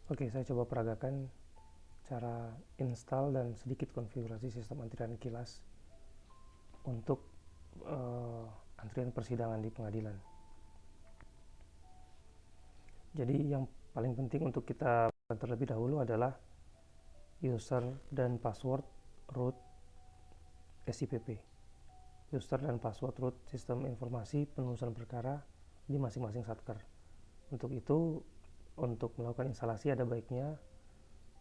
Oke, saya coba peragakan cara install dan sedikit konfigurasi sistem antrian kilas untuk antrian persidangan di pengadilan. Jadi yang paling penting untuk kita terlebih dahulu adalah user dan password root SIPP. User dan password root sistem informasi penulisan perkara di masing-masing satker. Untuk itu, untuk melakukan instalasi ada baiknya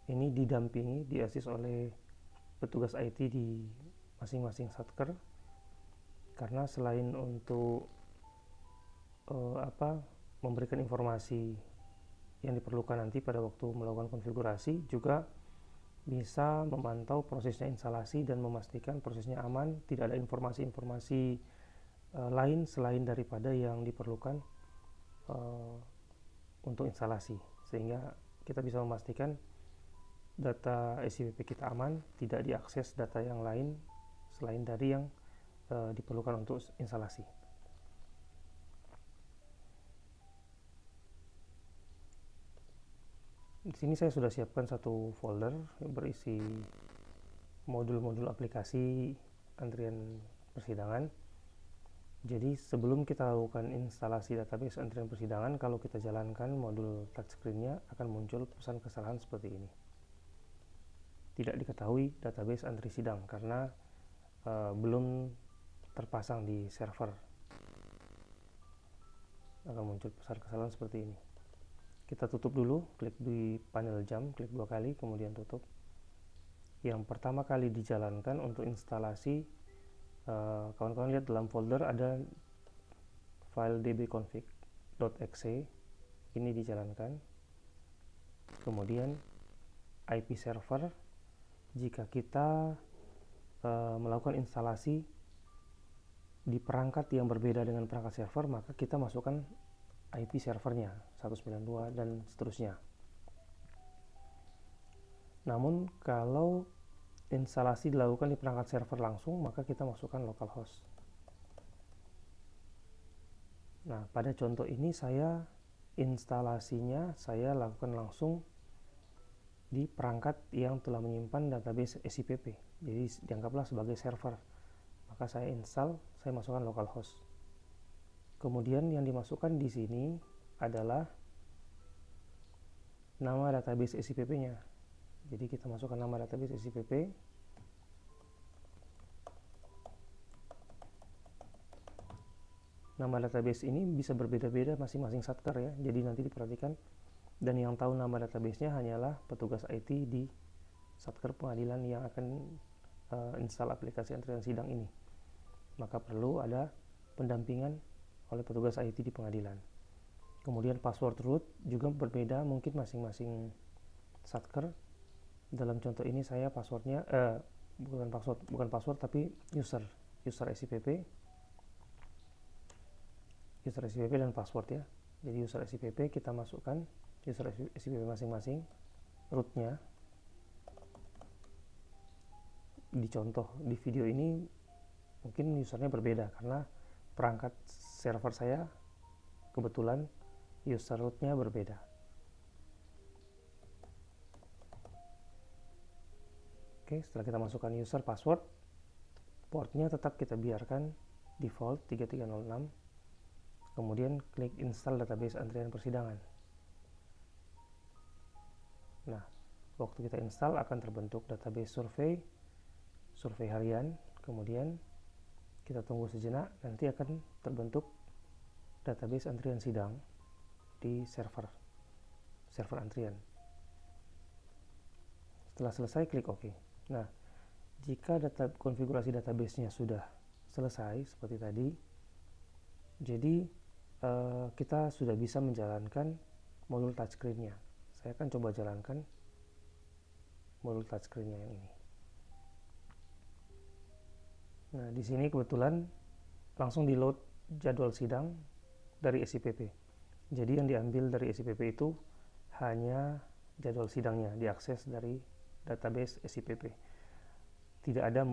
ini didampingi, diasis oleh petugas IT di masing-masing satker, karena selain untuk memberikan informasi yang diperlukan nanti pada waktu melakukan konfigurasi, juga bisa memantau prosesnya instalasi dan memastikan prosesnya aman, tidak ada informasi-informasi lain selain daripada yang diperlukan untuk instalasi, sehingga kita bisa memastikan data SIPP kita aman, tidak diakses data yang lain selain dari yang diperlukan untuk instalasi. Di sini saya sudah siapkan satu folder yang berisi modul-modul aplikasi antrian persidangan. Jadi sebelum kita lakukan instalasi database antrian persidangan, kalau kita jalankan modul touchscreen-nya akan muncul pesan kesalahan seperti ini. Tidak diketahui database antri sidang karena belum terpasang di server. Akan muncul pesan kesalahan seperti ini. Kita tutup dulu, klik di panel jam, klik 2 kali, kemudian tutup. Yang pertama kali dijalankan untuk instalasi, kawan-kawan lihat dalam folder ada file dbconfig.exe, ini dijalankan. Kemudian IP server, jika kita melakukan instalasi di perangkat yang berbeda dengan perangkat server, maka kita masukkan IP servernya 192 dan seterusnya. Namun kalau instalasi dilakukan di perangkat server langsung, maka kita masukkan localhost. Nah, pada contoh ini instalasinya saya lakukan langsung di perangkat yang telah menyimpan database SIPP. Jadi dianggaplah sebagai server. Maka saya install, saya masukkan localhost. Kemudian yang dimasukkan di sini adalah nama database SIPP-nya. Jadi kita masukkan nama database SIPP. Nama database ini bisa berbeda-beda masing-masing satker ya. Jadi nanti diperhatikan, dan yang tahu nama database-nya hanyalah petugas IT di satker pengadilan yang akan install aplikasi antrian sidang ini. Maka perlu ada pendampingan oleh petugas IT di pengadilan. Kemudian password root juga berbeda mungkin masing-masing satker. Dalam contoh ini saya passwordnya bukan password tapi user SIPP dan password ya. Jadi user SIPP kita masukkan user SIPP masing-masing, rootnya. Di contoh di video ini mungkin usernya berbeda karena perangkat server saya kebetulan user rootnya berbeda. Oke, setelah kita masukkan user password, portnya tetap kita biarkan default 3306. Kemudian klik install database antrian persidangan. Nah, waktu kita install akan terbentuk database survei harian. Kemudian kita tunggu sejenak, nanti akan terbentuk database antrian sidang di server antrian. Setelah selesai, klik OK. Nah, jika konfigurasi database-nya sudah selesai seperti tadi, jadi kita sudah bisa menjalankan modul touchscreen-nya. Saya akan coba jalankan modul touchscreen-nya yang ini. Nah, di sini kebetulan langsung di load jadwal sidang dari SIPP. Jadi yang diambil dari SIPP itu hanya jadwal sidangnya, diakses dari database SIPP. Tidak ada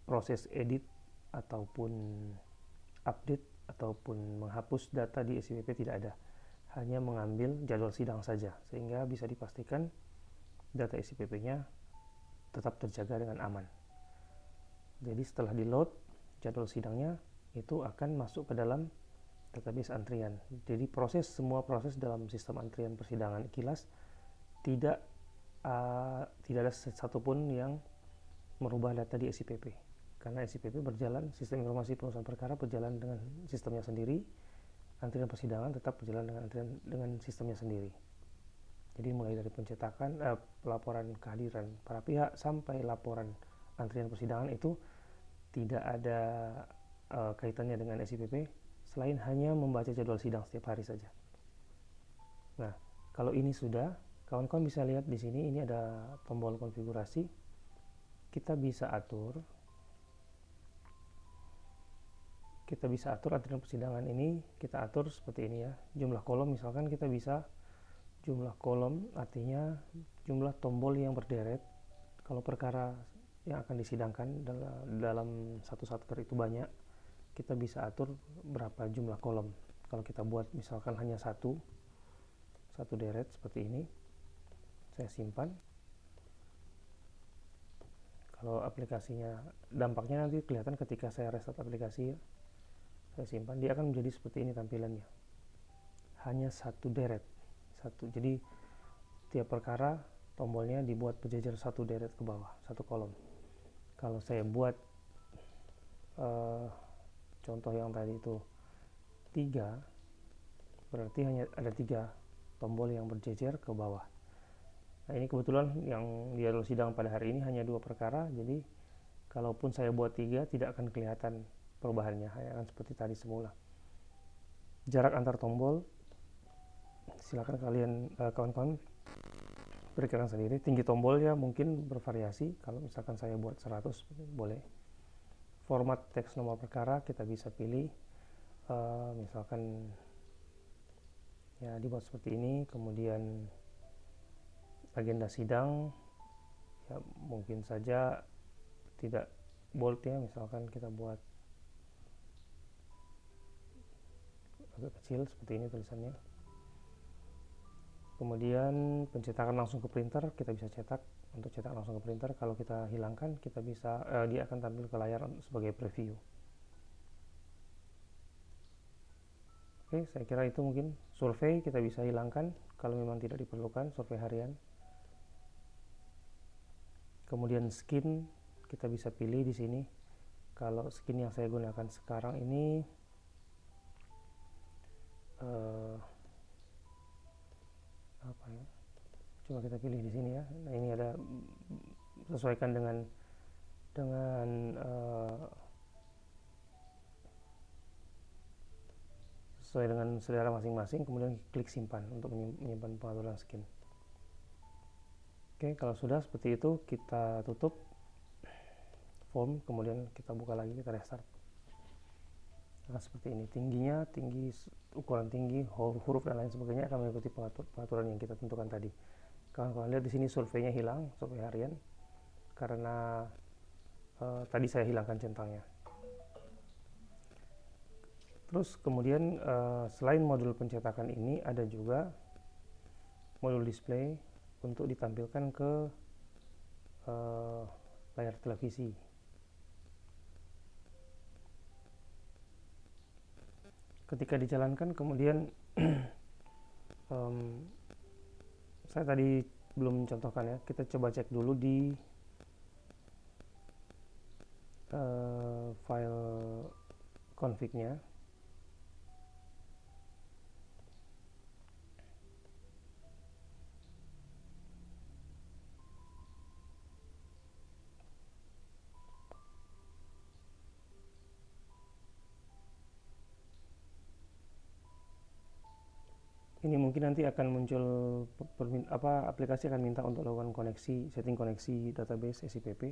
proses edit ataupun update ataupun menghapus data di SIPP, tidak ada. hanya mengambil jadwal sidang saja, sehingga bisa dipastikan data SIPP-nya tetap terjaga dengan aman. Jadi setelah di load, jadwal sidangnya itu akan masuk ke dalam database antrian. Jadi semua proses dalam sistem antrian persidangan Ikhlas tidak ada satupun yang merubah data di SIPP, karena SIPP berjalan, sistem informasi pengurusan perkara berjalan dengan sistemnya sendiri, antrian persidangan tetap berjalan dengan sistemnya sendiri. Jadi mulai dari pencetakan, pelaporan kehadiran para pihak sampai laporan antrian persidangan itu tidak ada kaitannya dengan SIPP selain hanya membaca jadwal sidang setiap hari saja. Nah, kalau ini sudah, kawan-kawan bisa lihat di sini, ini ada tombol konfigurasi. Kita bisa atur antrian persidangan ini, kita atur seperti ini ya. Jumlah kolom misalkan kita bisa, jumlah kolom artinya jumlah tombol yang berderet. Kalau perkara yang akan disidangkan dalam satu satker itu banyak, kita bisa atur berapa jumlah kolom. Kalau kita buat misalkan hanya satu deret seperti ini, saya simpan. Kalau aplikasinya, dampaknya nanti kelihatan ketika saya restart aplikasi ya. Saya simpan, dia akan menjadi seperti ini tampilannya, hanya satu deret, jadi tiap perkara tombolnya dibuat berjejer satu deret ke bawah, satu kolom. Kalau saya buat contoh yang tadi itu 3, berarti hanya ada 3 tombol yang berjejer ke bawah. Nah, ini kebetulan yang jadwal sidang pada hari ini hanya 2 perkara, jadi kalaupun saya buat 3 tidak akan kelihatan perubahannya, hanya akan seperti tadi semula. Jarak antar tombol silakan kalian kawan-kawan perkirakan sendiri. Tinggi tombolnya mungkin bervariasi, kalau misalkan saya buat 100 boleh. Format teks nomor perkara kita bisa pilih, misalkan ya dibuat seperti ini. Kemudian agenda sidang ya mungkin saja tidak bold ya, misalkan kita buat agak kecil seperti ini tulisannya. Kemudian pencetakan langsung ke printer, kita bisa cetak. Untuk cetak langsung ke printer, kalau kita hilangkan, kita bisa dia akan tampil ke layar sebagai preview. Oke, saya kira itu mungkin. Survei kita bisa hilangkan kalau memang tidak diperlukan, survei harian. Kemudian skin kita bisa pilih di sini. Kalau skin yang saya gunakan sekarang ini apa ya? Coba kita pilih di sini ya. Nah, ini ada sesuaikan dengan sesuai dengan selera masing-masing, kemudian klik simpan untuk menyimpan pengaturan skin. Oke, kalau sudah seperti itu kita tutup form, kemudian kita buka lagi, kita restart. Nah, seperti ini, tingginya, ukuran tinggi, huruf dan lain sebagainya akan mengikuti pengaturan yang kita tentukan tadi. Kawan-kawan lihat di sini surveinya hilang, survei harian, karena tadi saya hilangkan centangnya. Terus kemudian selain modul pencetakan ini, ada juga modul display untuk ditampilkan ke layar televisi. Ketika dijalankan, kemudian saya tadi belum mencontohkan ya, kita coba cek dulu di file config-nya. Ini mungkin nanti akan muncul aplikasi akan minta untuk lakukan koneksi, setting koneksi database SIPP.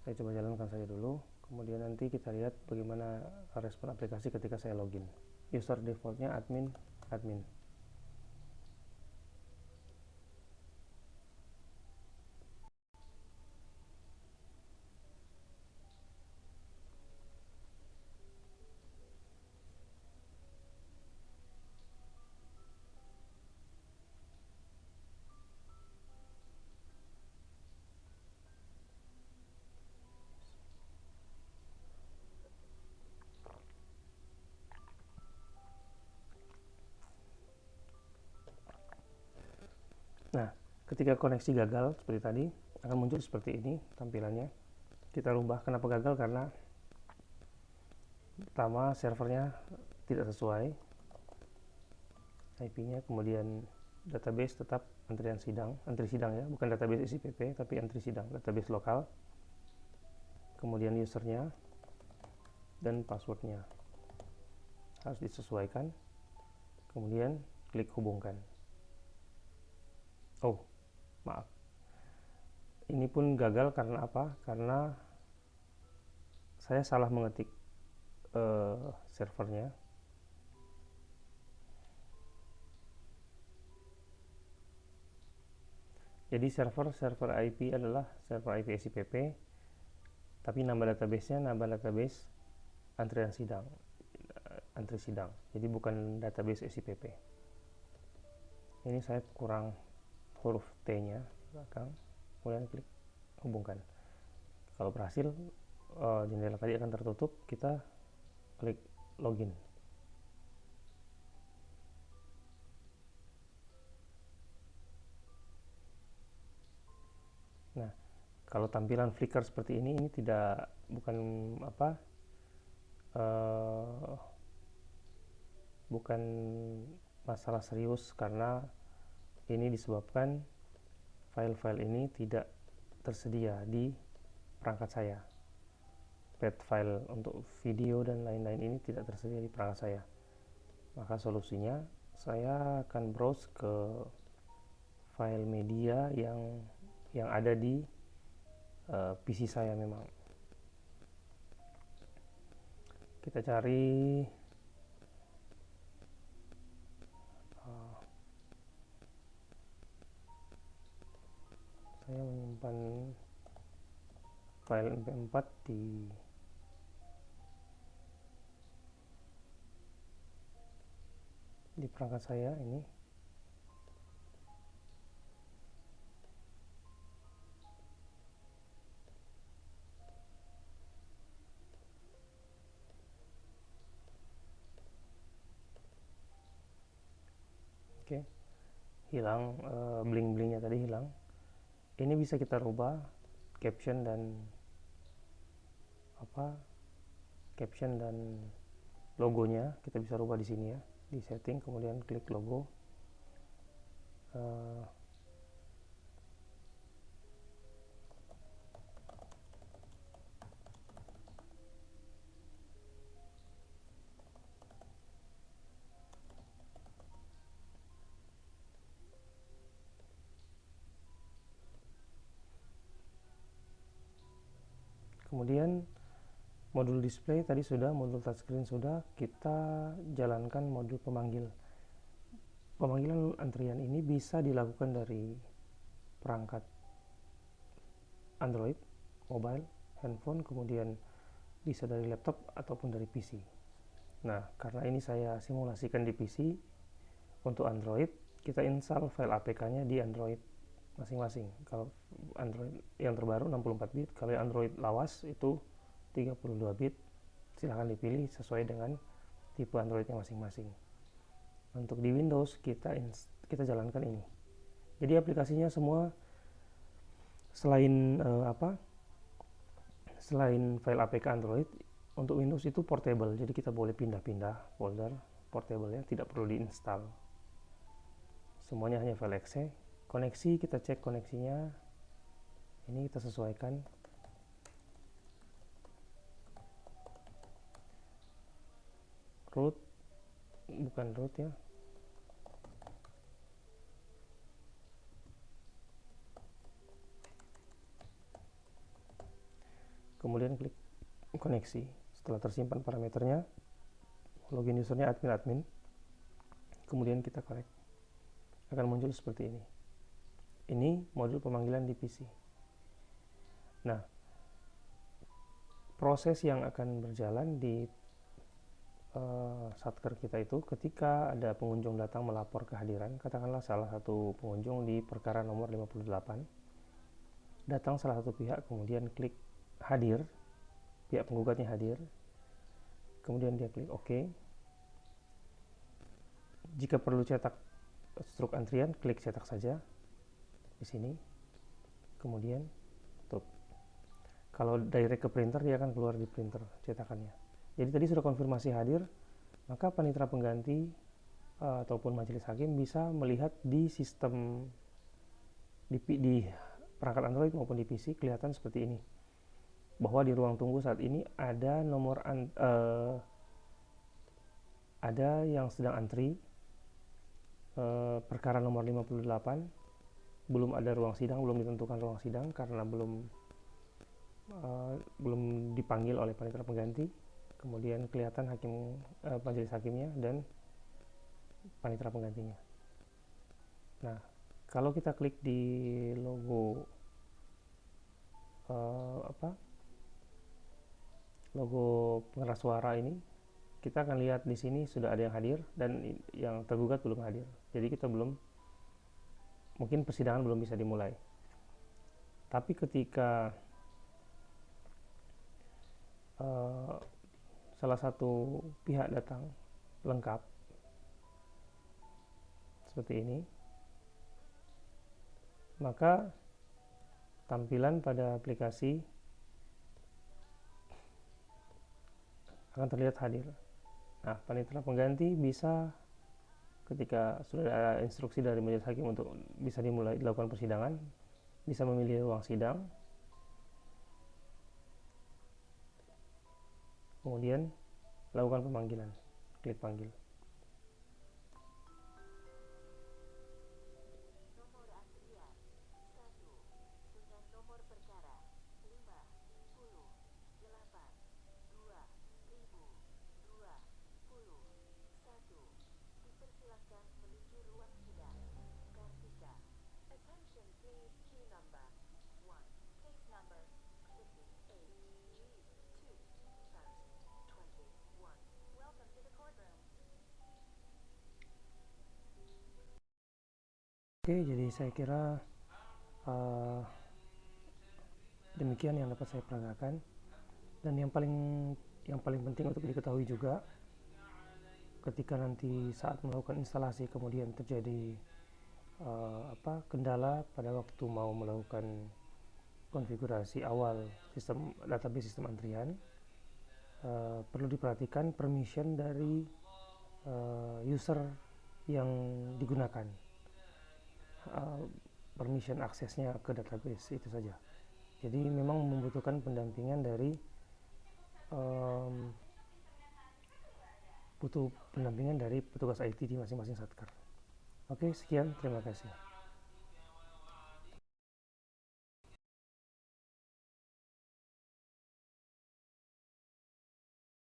Saya coba jalankan saja dulu, kemudian nanti kita lihat bagaimana respon aplikasi ketika saya login. User defaultnya admin. Ketika koneksi gagal seperti tadi, akan muncul seperti ini tampilannya. Kita rubah. Kenapa gagal? Karena pertama servernya tidak sesuai IP-nya, kemudian database tetap antri sidang ya, bukan database SIPP tapi antri sidang, database lokal, kemudian usernya dan passwordnya harus disesuaikan, kemudian klik hubungkan. Oh maaf, ini pun gagal karena apa? Karena saya salah mengetik servernya. Jadi server IP adalah server IP SIPP, tapi nama database antrian sidang, antri sidang. Jadi bukan database SIPP. Ini saya kurang huruf T-nya belakang, kemudian klik hubungkan. Kalau berhasil, jendela tadi akan tertutup. Kita klik login. Nah, kalau tampilan Flickr seperti ini bukan masalah serius, karena ini disebabkan file-file ini tidak tersedia di perangkat saya. Pet file untuk video dan lain-lain ini tidak tersedia di perangkat saya. Maka solusinya saya akan browse ke file media yang ada di PC saya. Memang kita cari saya menyimpan file MP4 di perangkat saya ini. Oke, hilang bling-blingnya tadi hilang. Ini bisa kita rubah caption dan logonya. Kita bisa rubah di sini ya, di setting, kemudian klik logo. Kemudian modul display tadi sudah, modul touchscreen sudah. Kita jalankan modul pemanggil. Pemanggilan antrian ini bisa dilakukan dari perangkat Android, mobile, handphone, kemudian bisa dari laptop ataupun dari PC. Nah, karena ini saya simulasikan di PC, untuk Android kita install file APK-nya di Android masing-masing. Kalau Android yang terbaru 64 bit, kalau Android lawas itu 32 bit. Silahkan dipilih sesuai dengan tipe Androidnya masing-masing. Untuk di Windows kita jalankan ini. Jadi aplikasinya semua selain selain file APK Android, untuk Windows itu portable. Jadi kita boleh pindah-pindah folder portable ya, tidak perlu diinstal. Semuanya hanya file exe. Koneksi kita cek koneksinya. Ini kita sesuaikan. Root bukan root ya. Kemudian klik koneksi. Setelah tersimpan parameternya, login usernya admin. Kemudian kita connect. Akan muncul seperti ini. Ini modul pemanggilan di PC. Nah, proses yang akan berjalan di Satker kita itu ketika ada pengunjung datang melapor kehadiran, katakanlah salah satu pengunjung di perkara nomor 58 datang salah satu pihak, kemudian klik hadir, pihak penggugatnya hadir, kemudian dia klik OK. Jika perlu cetak struk antrian, klik cetak saja. di sini, kemudian tutup. Kalau direct ke printer, dia akan keluar di printer cetakannya. Jadi tadi sudah konfirmasi hadir, maka panitera pengganti ataupun majelis hakim bisa melihat di sistem di perangkat Android maupun di PC kelihatan seperti ini, bahwa di ruang tunggu saat ini ada ada yang sedang antri, perkara nomor 58, belum ada ruang sidang, belum ditentukan ruang sidang karena belum dipanggil oleh panitera pengganti. Kemudian kelihatan majelis hakimnya dan panitera penggantinya. Nah, kalau kita klik di logo logo pengeras suara ini, kita akan lihat di sini sudah ada yang hadir dan yang tergugat belum hadir. Jadi kita mungkin persidangan belum bisa dimulai. Tapi ketika salah satu pihak datang lengkap seperti ini, maka tampilan pada aplikasi akan terlihat hadir. Nah, panitera pengganti bisa, ketika sudah ada instruksi dari majelis hakim untuk bisa dilakukan persidangan, bisa memilih ruang sidang, kemudian lakukan pemanggilan, klik panggil. Oke, jadi saya kira demikian yang dapat saya peragakan. Dan yang paling penting untuk diketahui juga, ketika nanti saat melakukan instalasi kemudian terjadi kendala pada waktu mau melakukan konfigurasi awal database sistem antrian, perlu diperhatikan permission dari user yang digunakan, permission aksesnya ke database, itu saja. Jadi memang membutuhkan pendampingan dari petugas IT di masing-masing satker. Oke, sekian, terima kasih.